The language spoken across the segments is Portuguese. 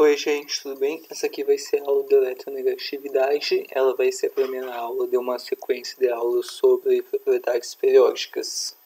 Oi gente, tudo bem? Essa aqui vai ser a aula de eletronegatividade. Ela vai ser a primeira aula de uma sequência de aulas sobre propriedades periódicas.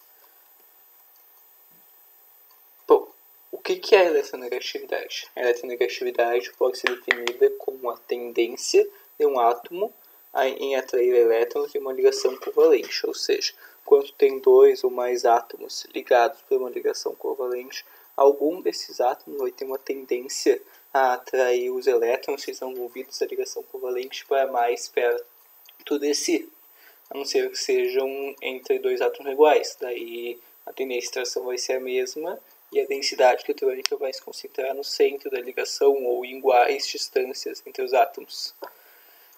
Bom, o que é a eletronegatividade? A eletronegatividade pode ser definida como a tendência de um átomo em atrair elétrons em uma ligação covalente, ou seja, quando tem dois ou mais átomos ligados por uma ligação covalente, algum desses átomos vai ter uma tendência a atrair os elétrons que estão envolvidos na ligação covalente para mais perto de si, a não ser que sejam entre dois átomos iguais. Daí a tendência de atração vai ser a mesma e a densidade eletrônica vai se concentrar no centro da ligação ou em iguais distâncias entre os átomos.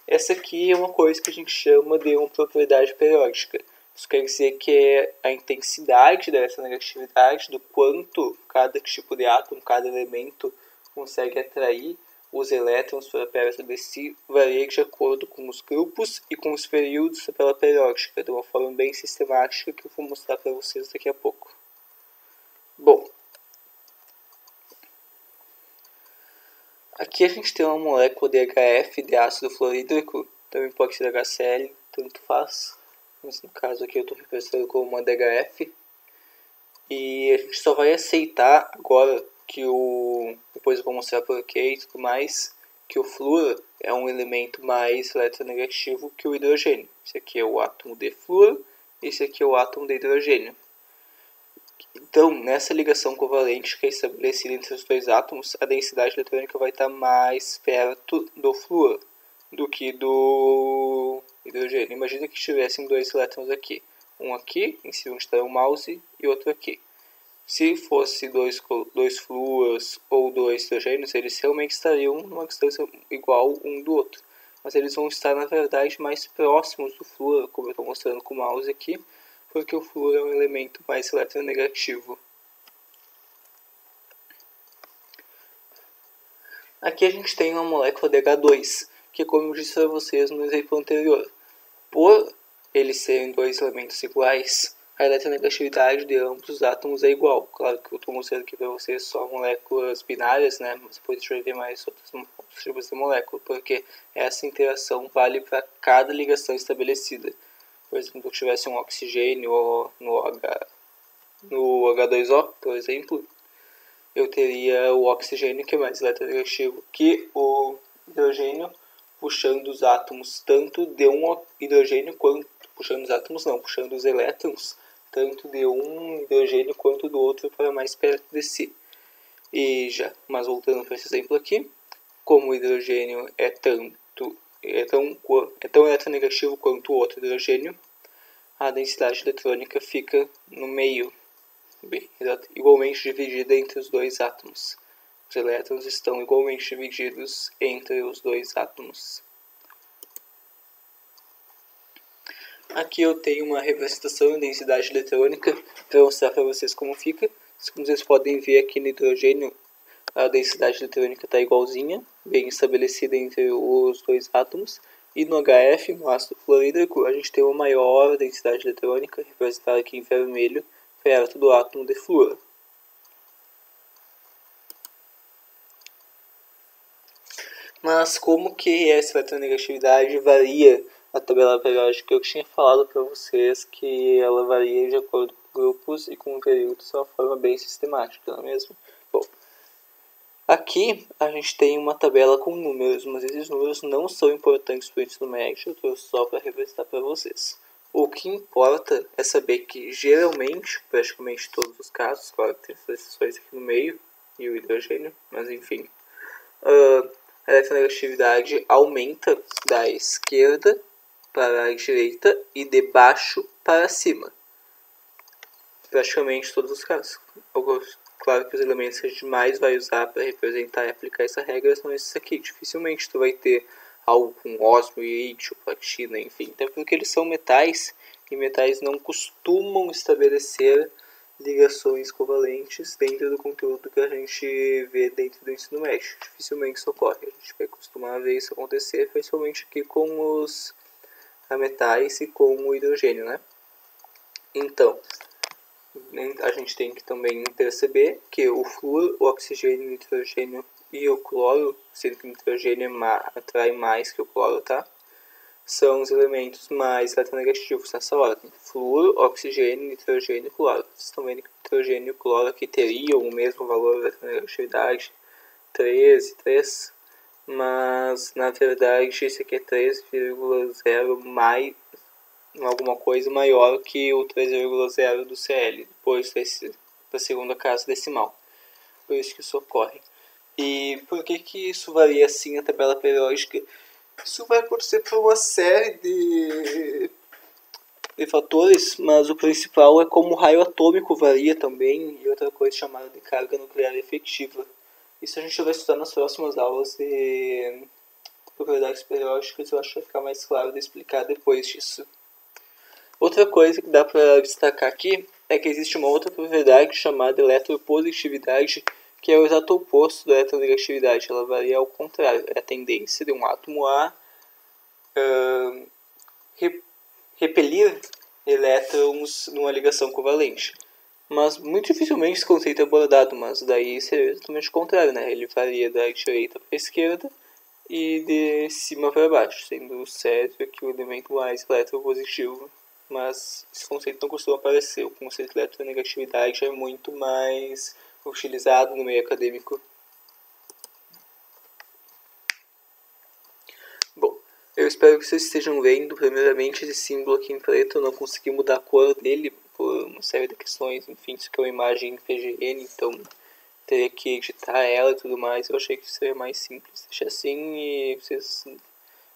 Essa aqui é uma coisa que a gente chama de uma propriedade periódica. Isso quer dizer que é a intensidade dessa negatividade, do quanto cada tipo de átomo, cada elemento consegue atrair os elétrons para perto de si, varia de acordo com os grupos e com os períodos da tabela periódica, de uma forma bem sistemática que eu vou mostrar para vocês daqui a pouco. Bom, aqui a gente tem uma molécula de HF, de ácido fluorídrico, também pode ser HCl, tanto faz, mas no caso aqui eu estou representando como uma DHF. E a gente só vai aceitar agora que depois eu vou mostrar por quê e tudo mais, que o flúor é um elemento mais eletronegativo que o hidrogênio. Esse aqui é o átomo de flúor, esse aqui é o átomo de hidrogênio. Então, nessa ligação covalente que é estabelecida entre os dois átomos, a densidade eletrônica vai estar mais perto do flúor do que do hidrogênio. Imagina que tivessem dois elétrons aqui. Um aqui, em cima onde está o mouse, e outro aqui. Se fosse dois flúors ou dois hidrogênios, eles realmente estariam numa distância igual um do outro. Mas eles vão estar, na verdade, mais próximos do flúor, como eu estou mostrando com o mouse aqui, porque o flúor é um elemento mais eletronegativo. Aqui a gente tem uma molécula de H2, que como eu disse para vocês no exemplo anterior, por eles serem dois elementos iguais, a eletronegatividade de ambos os átomos é igual. Claro que eu estou mostrando aqui para vocês só moléculas binárias, né? Mas depois a gente vai ver mais outros tipos de molécula, porque essa interação vale para cada ligação estabelecida. Por exemplo, se eu tivesse um oxigênio no H2O, por exemplo, eu teria o oxigênio que é mais eletronegativo que o hidrogênio, puxando os átomos tanto de um hidrogênio quanto puxando os elétrons tanto de um hidrogênio quanto do outro para mais perto de si. Mas voltando para esse exemplo aqui, como o hidrogênio é tão eletronegativo quanto o outro hidrogênio, a densidade eletrônica fica no meio, igualmente dividida entre os dois átomos. Os elétrons estão igualmente divididos entre os dois átomos. Aqui eu tenho uma representação de densidade eletrônica para mostrar para vocês como fica. Como vocês podem ver aqui no hidrogênio, a densidade eletrônica está igualzinha, bem estabelecida entre os dois átomos. E no HF, no ácido fluorídrico, a gente tem uma maior densidade eletrônica, representada aqui em vermelho, perto do átomo de flúor. Mas como que essa eletronegatividade varia na tabela periódica? Eu tinha falado para vocês que ela varia de acordo com grupos e com períodos de uma forma bem sistemática, não é mesmo? Bom, aqui a gente tem uma tabela com números, mas esses números não são importantes para o ensino médio, eu trouxe só para representar para vocês. O que importa é saber que geralmente, praticamente todos os casos, claro que tem essas exceções aqui no meio, e o hidrogênio, mas enfim, a eletronegatividade aumenta da esquerda para a direita e de baixo para cima. Praticamente todos os casos. Claro que os elementos que a gente mais vai usar para representar e aplicar essa regra são esses aqui. Dificilmente tu vai ter algo com ósmio, lítio, platina, enfim. Até porque eles são metais e metais não costumam estabelecer ligações covalentes dentro do conteúdo que a gente vê dentro do ensino médio. Dificilmente isso ocorre. A gente vai costumar ver isso acontecer, principalmente aqui com os metais e com o hidrogênio, né? Então, a gente tem que também perceber que o flúor, o oxigênio, o nitrogênio e o cloro, sendo que o nitrogênio atrai mais que o cloro, tá? São os elementos mais eletronegativos nessa ordem. Flúor, oxigênio, nitrogênio e cloro. Vocês estão vendo que o nitrogênio e o cloro aqui teriam o mesmo valor de eletronegatividade, 13, 3, mas na verdade esse aqui é 3,0 mais alguma coisa maior que o 3,0 do Cl, depois da segunda casa decimal. Por isso que isso ocorre. E por que isso varia assim na tabela periódica? Isso vai acontecer por uma série de fatores, mas o principal é como o raio atômico varia também, e outra coisa chamada de carga nuclear efetiva. Isso a gente vai estudar nas próximas aulas de propriedades periódicas, eu acho que vai ficar mais claro de explicar depois disso. Outra coisa que dá para destacar aqui é que existe uma outra propriedade chamada eletropositividade, que é o exato oposto da eletronegatividade. Ela varia ao contrário, é a tendência de um átomo a repelir elétrons numa ligação covalente. Mas muito dificilmente esse conceito é abordado, mas daí seria exatamente o contrário, né? Ele varia da direita para a esquerda e de cima para baixo, sendo o cétio aqui o elemento mais eletropositivo. Mas esse conceito não costuma aparecer. O conceito de eletronegatividade é muito mais utilizado no meio acadêmico. Bom, eu espero que vocês estejam vendo. Primeiramente, esse símbolo aqui em preto, eu não consegui mudar a cor dele por uma série de questões. Enfim, isso aqui é uma imagem em PGN, então teria que editar ela e tudo mais. Eu achei que seria mais simples deixar assim, e vocês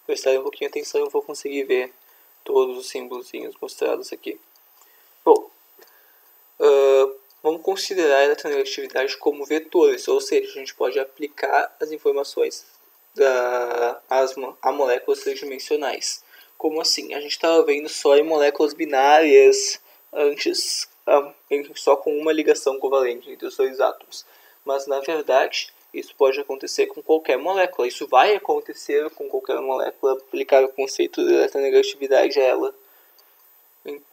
prestarem um pouquinho de atenção, eu vou conseguir ver todos os símbolozinhos mostrados aqui. Bom, vamos considerar a eletronegatividade como vetores, ou seja, a gente pode aplicar as informações a moléculas tridimensionais. Como assim? A gente estava vendo só em moléculas binárias antes, só com uma ligação covalente entre os dois átomos. Mas na verdade, isso pode acontecer com qualquer molécula. Isso vai acontecer com qualquer molécula, aplicar o conceito de eletronegatividade a ela.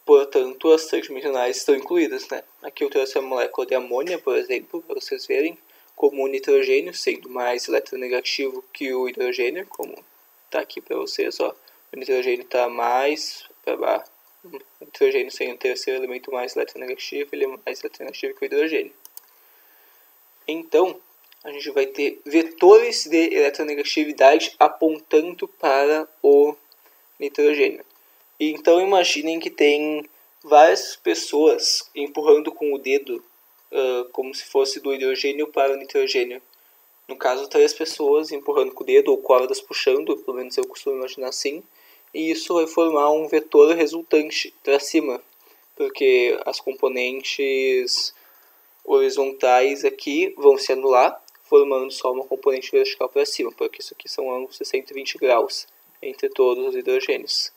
Portanto, as tridimensionais estão incluídas, né? Aqui eu trouxe a molécula de amônia, por exemplo, para vocês verem, como o nitrogênio, sendo mais eletronegativo que o hidrogênio, como está aqui para vocês, ó. O nitrogênio está mais para baixo. O nitrogênio sendo o terceiro elemento mais eletronegativo, ele é mais eletronegativo que o hidrogênio. Então, a gente vai ter vetores de eletronegatividade apontando para o nitrogênio. E então imaginem que tem várias pessoas empurrando com o dedo, como se fosse do hidrogênio para o nitrogênio. No caso, 3 pessoas empurrando com o dedo, ou cordas puxando, pelo menos eu costumo imaginar assim. E isso vai formar um vetor resultante para cima, porque as componentes horizontais aqui vão se anular, formando só uma componente vertical para cima, porque isso aqui são ângulos de 120 graus entre todos os hidrogênios.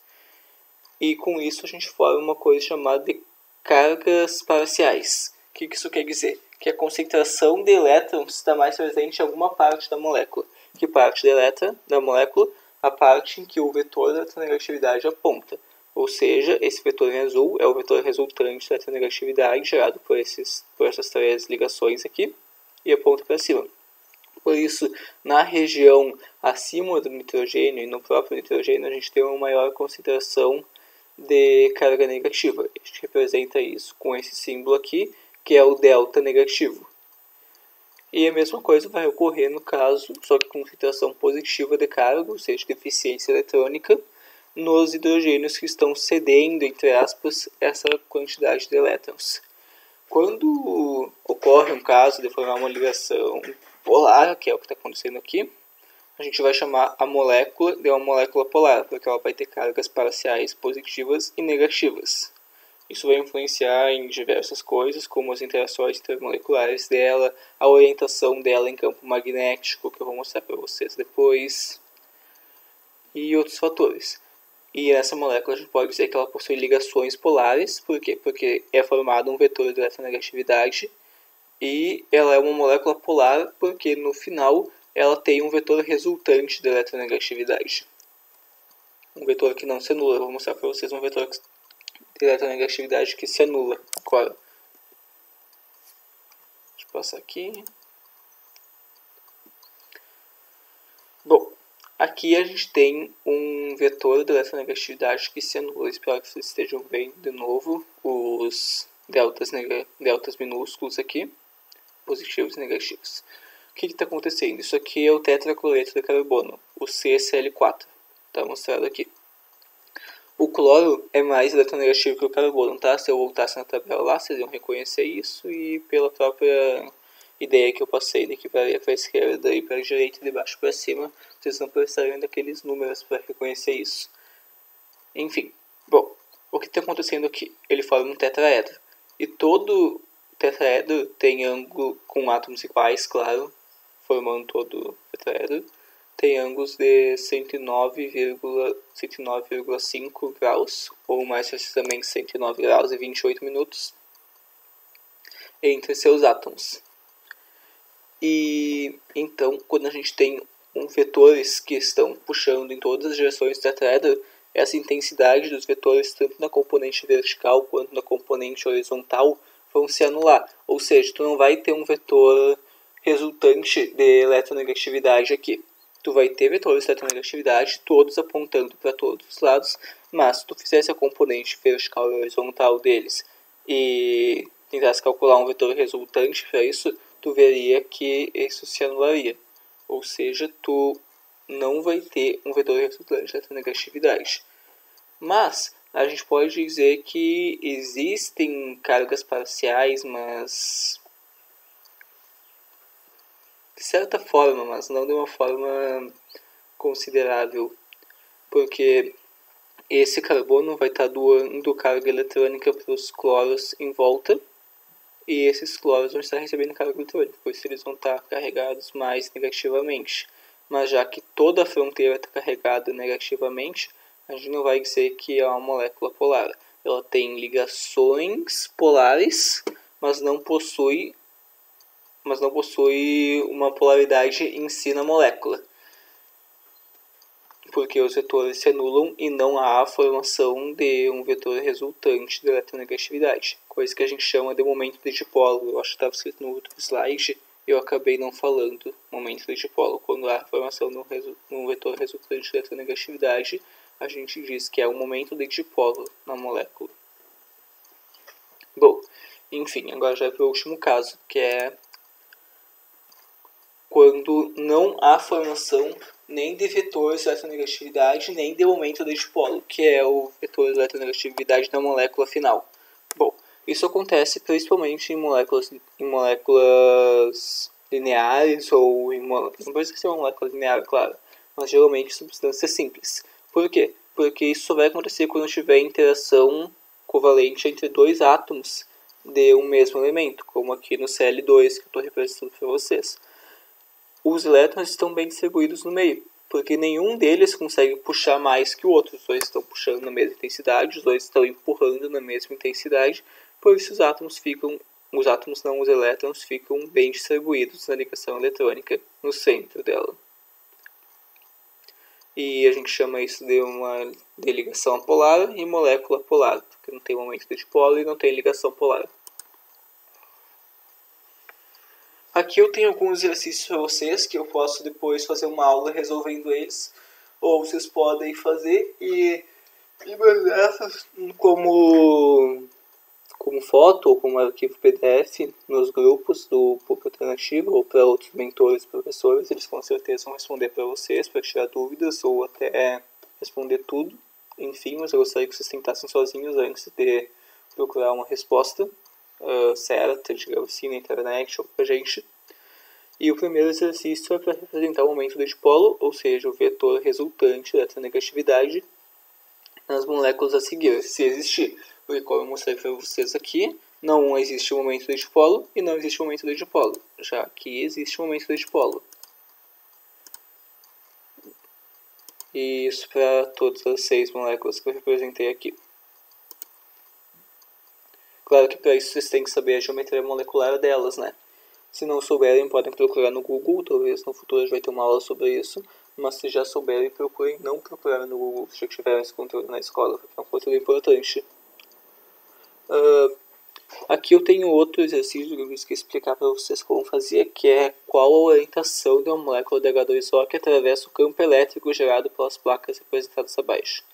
E com isso a gente forma uma coisa chamada de cargas parciais. O que isso quer dizer? Que a concentração de elétrons está mais presente em alguma parte da molécula. Que parte da elétron da molécula? A parte em que o vetor da eletronegatividade aponta. Ou seja, esse vetor em azul é o vetor resultante da eletronegatividade gerado por essas 3 ligações aqui e aponta para cima. Por isso, na região acima do nitrogênio e no próprio nitrogênio, a gente tem uma maior concentração de carga negativa. A gente representa isso com esse símbolo aqui, que é o delta negativo. E a mesma coisa vai ocorrer no caso, só que com concentração positiva de carga, ou seja, de eficiência eletrônica, nos hidrogênios que estão cedendo, entre aspas, essa quantidade de elétrons. Quando ocorre um caso de formar uma ligação polar, que é o que está acontecendo aqui, a gente vai chamar a molécula de uma molécula polar, porque ela vai ter cargas parciais positivas e negativas. Isso vai influenciar em diversas coisas, como as interações intermoleculares dela, a orientação dela em campo magnético, que eu vou mostrar para vocês depois, e outros fatores. E nessa molécula a gente pode dizer que ela possui ligações polares. Por quê? Porque é formado um vetor de eletronegatividade, e ela é uma molécula polar porque no final ela tem um vetor resultante de eletronegatividade. Um vetor que não se anula. Eu vou mostrar para vocês um vetor de eletronegatividade que se anula agora. passar aqui. Bom, aqui a gente tem um vetor de eletronegatividade que se anula. Espero que vocês estejam vendo de novo os deltas minúsculos aqui, positivos e negativos. O que está acontecendo? Isso aqui é o tetracloreto de carbono, o CCl4. Está mostrado aqui. O cloro é mais eletronegativo que o carbono, tá? Se eu voltasse na tabela lá, vocês iam reconhecer isso, e pela própria ideia que eu passei, daqui para a esquerda e para a direita, de baixo para cima, vocês não precisariam daqueles números para reconhecer isso. Enfim, bom, o que está acontecendo aqui? Ele forma um tetraedro, e todo tetraedro tem ângulo com átomos iguais, claro, formando todo tetraedro. Tem ângulos de 109,5 graus, ou mais precisamente 109 graus e 28 minutos, entre seus átomos. E então, quando a gente tem vetores que estão puxando em todas as direções do tetraedro, essa intensidade dos vetores, tanto na componente vertical quanto na componente horizontal, vão se anular. Ou seja, tu não vai ter um vetor resultante de eletronegatividade aqui. Tu vai ter vetores de eletronegatividade, todos apontando para todos os lados, mas se tu fizesse a componente vertical e horizontal deles e tentasse calcular um vetor resultante para isso, tu veria que isso se anularia. Ou seja, tu não vai ter um vetor resultante de eletronegatividade. Mas a gente pode dizer que existem cargas parciais, mas de certa forma, mas não de uma forma considerável, porque esse carbono vai estar doando carga eletrônica para os cloros em volta, e esses cloros vão estar recebendo carga eletrônica, por isso eles vão estar carregados mais negativamente. Mas já que toda a fronteira está carregada negativamente, a gente não vai dizer que é uma molécula polar. Ela tem ligações polares, mas não possui uma polaridade em si na molécula, porque os vetores se anulam e não há a formação de um vetor resultante de eletronegatividade, coisa que a gente chama de momento de dipolo. Eu acho que estava escrito no outro slide, eu acabei não falando momento de dipolo. Quando há a formação de um vetor resultante de eletronegatividade, a gente diz que é um momento de dipolo na molécula. Bom, enfim, agora já é para o último caso, que é quando não há formação nem de vetores de eletronegatividade, nem de momento de dipolo, que é o vetor de eletronegatividade da molécula final. Bom, isso acontece principalmente em moléculas lineares, ou não precisa ser uma molécula linear, claro, mas geralmente substâncias simples. Por quê? Porque isso só vai acontecer quando tiver interação covalente entre dois átomos de um mesmo elemento, como aqui no Cl2, que eu estou representando para vocês. Os elétrons estão bem distribuídos no meio, porque nenhum deles consegue puxar mais que o outro. Os dois estão puxando na mesma intensidade, os dois estão empurrando na mesma intensidade, por isso os elétrons ficam bem distribuídos na ligação eletrônica no centro dela. E a gente chama isso de ligação apolar e molécula polar, porque não tem momento de dipolo e não tem ligação polar. Aqui eu tenho alguns exercícios para vocês, que eu posso depois fazer uma aula resolvendo eles, ou vocês podem fazer e mandar como foto ou como arquivo PDF nos grupos do PUC Alternativo ou para outros mentores, professores. Eles com certeza vão responder para vocês, para tirar dúvidas ou até responder tudo. Enfim, mas eu gostaria que vocês tentassem sozinhos antes de procurar uma resposta certa, digamos assim, na internet ou pra gente. E o primeiro exercício é para representar o momento do dipolo, ou seja, o vetor resultante da eletronegatividade nas moléculas a seguir, se existir. Porque como eu mostrei para vocês aqui, não existe o momento do dipolo e não existe o momento do dipolo, já que existe o momento do dipolo. E isso para todas as 6 moléculas que eu representei aqui. Claro que para isso vocês têm que saber a geometria molecular delas, né? Se não souberem, podem procurar no Google, talvez no futuro a gente vai ter uma aula sobre isso. Mas se já souberem, procurem não procurar no Google se já tiverem esse conteúdo na escola, porque é um conteúdo importante. Aqui eu tenho outro exercício que eu esqueci de explicar para vocês como fazer, que é qual a orientação de uma molécula de H2O que atravessa o campo elétrico gerado pelas placas representadas abaixo.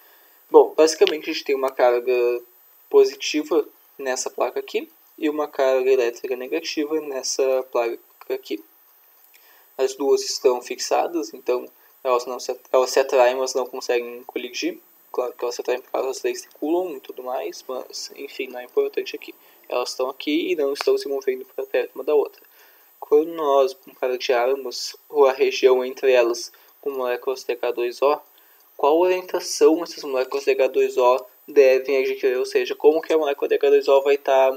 Bom, basicamente a gente tem uma carga positiva nessa placa aqui e uma carga elétrica negativa nessa placa aqui. As duas estão fixadas, então elas se atraem, mas não conseguem colidir. Claro que elas se atraem por causa das leis de Coulomb e tudo mais, mas enfim, não é importante aqui. Elas estão aqui e não estão se movendo para perto uma da outra. Quando nós bombardearmos a região entre elas com moléculas de H2O, qual orientação essas moléculas de H2O devem adquirir? Ou seja, como que a molécula de H2O vai estar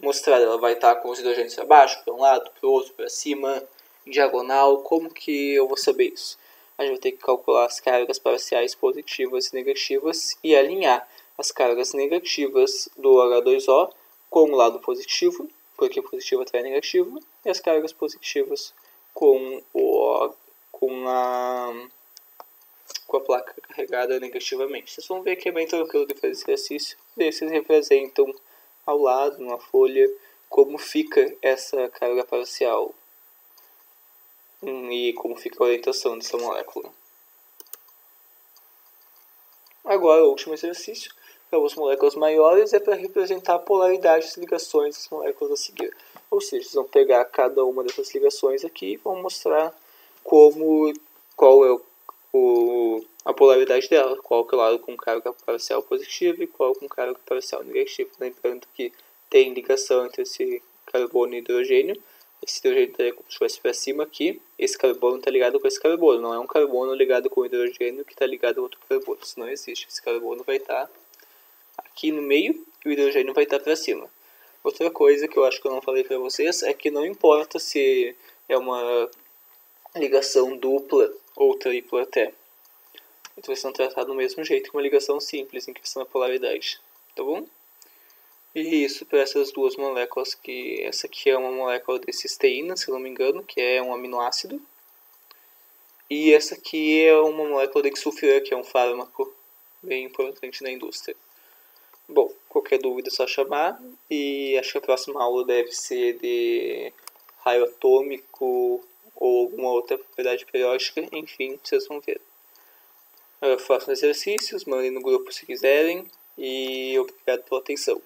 mostrada? Ela vai estar com os hidrogênios para baixo, para um lado, para o outro, para cima, em diagonal? Como que eu vou saber isso? A gente vai ter que calcular as cargas parciais positivas e negativas e alinhar as cargas negativas do H2O com o lado positivo, porque positivo atrai negativo, e as cargas positivas com a placa carregada negativamente. Vocês vão ver que é bem tranquilo de fazer esse exercício. E vocês representam ao lado, numa folha, como fica essa carga parcial e como fica a orientação dessa molécula. Agora, o último exercício, para as moléculas maiores, é para representar a polaridade das ligações das moléculas a seguir. Ou seja, vocês vão pegar cada uma dessas ligações aqui e vão mostrar qual é a polaridade dela, qual que é o lado com carga parcial positiva e qual com carga parcial negativa. Lembrando que tem ligação entre esse carbono e hidrogênio. Esse hidrogênio estaria como se estivesse para cima aqui. Esse carbono está ligado com esse carbono. Não é um carbono ligado com o hidrogênio que está ligado a outro carbono. Isso não existe. Esse carbono vai estar aqui no meio e o hidrogênio vai estar para cima. Outra coisa que eu acho que eu não falei para vocês é que não importa se é uma ligação dupla ou tripla até. Então eles são tratados do mesmo jeito que uma ligação simples em questão da polaridade. Tá bom? E isso para essas duas moléculas, que essa aqui é uma molécula de cisteína, se não me engano, que é um aminoácido. E essa aqui é uma molécula de sulfira, que é um fármaco bem importante na indústria. Bom, qualquer dúvida é só chamar. E acho que a próxima aula deve ser de raio atômico ou alguma outra propriedade periódica. Enfim, vocês vão ver. Façam exercícios, mandem no grupo se quiserem. E obrigado pela atenção.